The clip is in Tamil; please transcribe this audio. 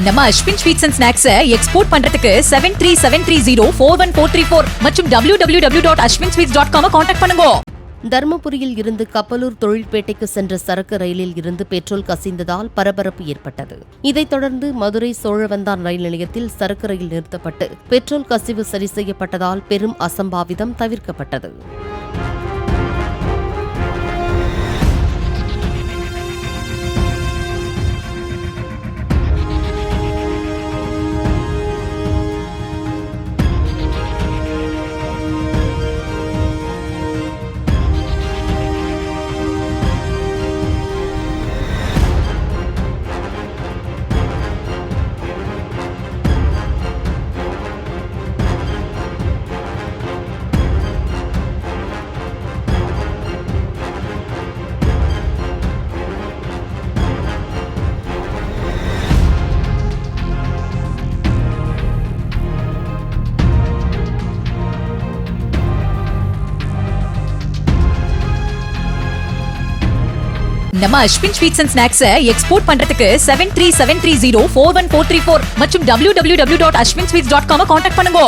நம்ம Ashwin sweets and snacks export பண்றதுக்கு 7373041434 மற்றும் www.ashwinsweets.com கான்டாக்ட் பண்ணுங்க. தர்மபுரியில் இருந்து கப்பலூர் தொழில்பேட்டைக்கு சென்ற சரக்கு ரயிலில் இருந்து பெட்ரோல் கசிந்ததால் பரபரப்பு ஏற்பட்டது. இதைத் தொடர்ந்து மதுரை சோழவந்தான் ரயில் நிலையத்தில் சரக்கு ரயில் நிறுத்தப்பட்டு பெட்ரோல் கசிவு சரி செய்யப்பட்டதால் பெரும் அசம்பாவிதம் தவிர்க்கப்பட்டது. நம்ம Ashwin sweets and snacks export பண்றதுக்கு 7373041434 மற்றும் www.ashwinsweets.com கான்டாக்ட் பண்ணுங்க.